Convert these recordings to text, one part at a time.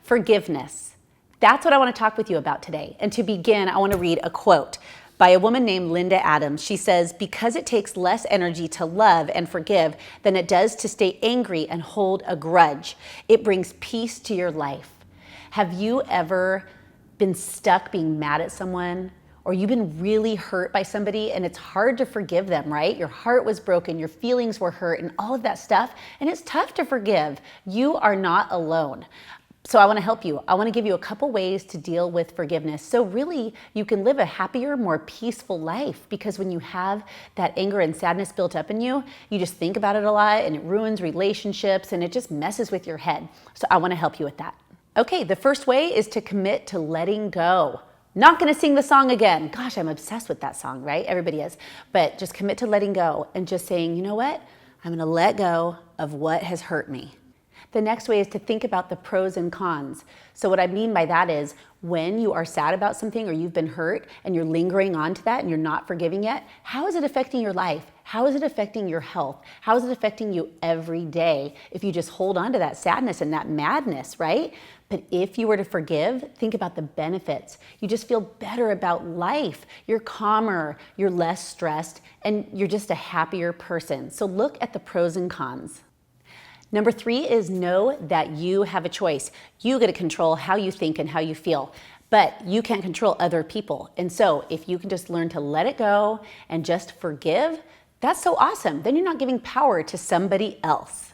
Forgiveness. That's what I want to talk with you about today. And to begin, I want to read a quote by a woman named Linda Adams. She says, "Because it takes less energy to love and forgive than it does to stay angry and hold a grudge. It brings peace to your life." Have you ever been stuck being mad at someone? Or you've been really hurt by somebody and it's hard to forgive them, right? Your heart was broken, your feelings were hurt, and all of that stuff, and it's tough to forgive. You are not alone. So I want to help you. I want to give you a couple ways to deal with forgiveness. So really, you can live a happier, more peaceful life, because when you have that anger and sadness built up in you, you just think about it a lot and it ruins relationships and it just messes with your head. So I want to help you with that. Okay, the first way is to commit to letting go. Not gonna sing the song again. Gosh, I'm obsessed with that song, right? Everybody is. But just commit to letting go and just saying, you know what? I'm gonna let go of what has hurt me. The next way is to think about the pros and cons. So what I mean by that is when you are sad about something or you've been hurt and you're lingering on to that and you're not forgiving yet, how is it affecting your life? How is it affecting your health? How is it affecting you every day if you just hold on to that sadness and that madness, right? But if you were to forgive, think about the benefits. You just feel better about life. You're calmer, you're less stressed, and you're just a happier person. So look at the pros and cons. Number 3 is know that you have a choice. You get to control how you think and how you feel, but you can't control other people. And so if you can just learn to let it go and just forgive, that's so awesome. Then you're not giving power to somebody else.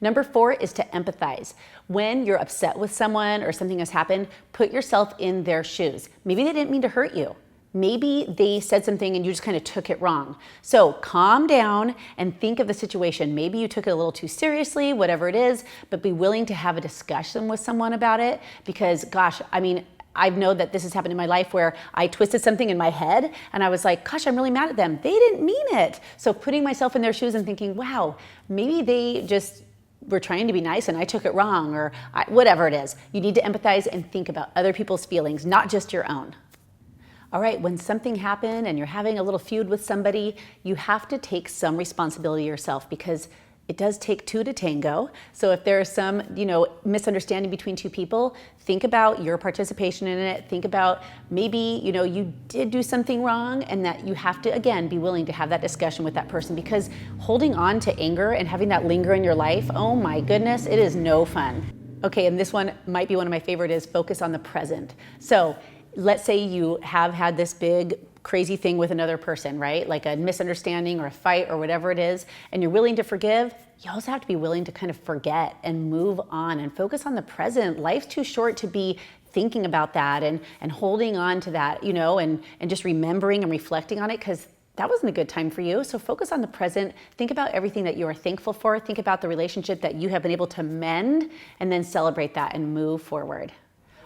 Number 4 is to empathize. When you're upset with someone or something has happened, put yourself in their shoes. Maybe they didn't mean to hurt you. Maybe they said something and you just kind of took it wrong. So calm down and think of the situation. Maybe you took it a little too seriously, whatever it is, but be willing to have a discussion with someone about it because, gosh, I mean, I know that this has happened in my life where I twisted something in my head and I was like, gosh, I'm really mad at them. They didn't mean it. So putting myself in their shoes and thinking, wow, maybe they just were trying to be nice and I took it wrong, or whatever it is. You need to empathize and think about other people's feelings, not just your own. All right, when something happened and you're having a little feud with somebody, you have to take some responsibility yourself because it does take two to tango. So if there is some, misunderstanding between two people, think about your participation in it. Think about maybe, you did do something wrong and that you have to, again, be willing to have that discussion with that person because holding on to anger and having that linger in your life, oh my goodness, it is no fun. Okay, and this one might be one of my favorite is focus on the present. So let's say you have had this big crazy thing with another person, right? Like a misunderstanding or a fight or whatever it is, and you're willing to forgive, you also have to be willing to kind of forget and move on and focus on the present. Life's too short to be thinking about that and holding on to that, and just remembering and reflecting on it because that wasn't a good time for you. So focus on the present. Think about everything that you are thankful for. Think about the relationship that you have been able to mend and then celebrate that and move forward.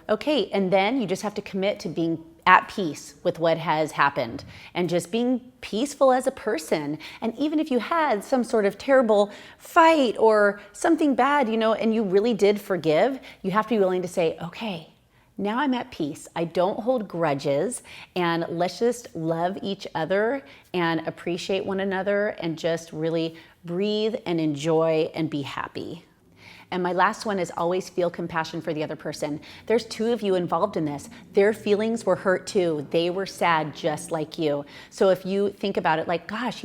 Okay, and then you just have to commit to being at peace with what has happened and just being peaceful as a person. And even if you had some sort of terrible fight or something bad, and you really did forgive, you have to be willing to say, okay, now I'm at peace. I don't hold grudges, and let's just love each other and appreciate one another and just really breathe and enjoy and be happy. And my last one is always feel compassion for the other person. There's 2 of you involved in this. Their feelings were hurt too. They were sad just like you. So if you think about it like, gosh,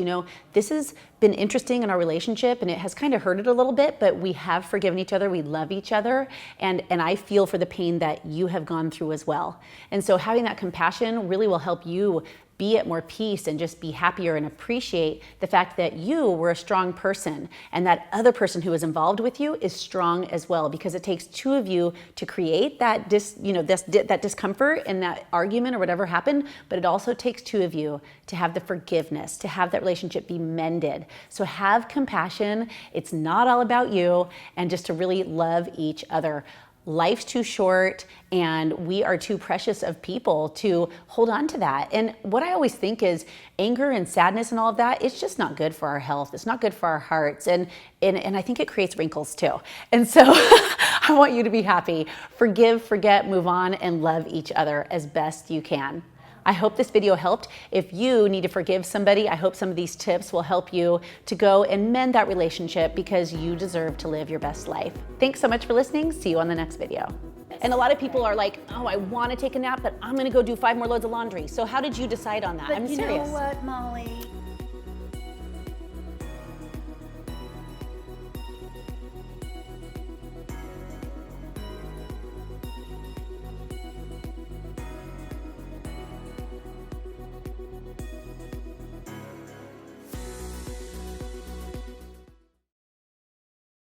this has been interesting in our relationship and it has kind of hurt it a little bit, but we have forgiven each other. We love each other. And I feel for the pain that you have gone through as well. And so having that compassion really will help you be at more peace and just be happier and appreciate the fact that you were a strong person and that other person who is involved with you is strong as well, because it takes 2 of you to create that that discomfort and that argument or whatever happened, but it also takes 2 of you to have the forgiveness, to have that relationship be mended. So have compassion. It's not all about you, and just to really love each other. Life's too short and we are too precious of people to hold on to that. And what I always think is anger and sadness and all of that, it's just not good for our health. It's not good for our hearts. And I think it creates wrinkles too. And so I want you to be happy. Forgive, forget, move on, and love each other as best you can. I hope this video helped. If you need to forgive somebody, I hope some of these tips will help you to go and mend that relationship because you deserve to live your best life. Thanks so much for listening. See you on the next video. And a lot of people are like, oh, I want to take a nap, but I'm going to go do 5 more loads of laundry. So how did you decide on that? But I'm you serious. know what, Molly?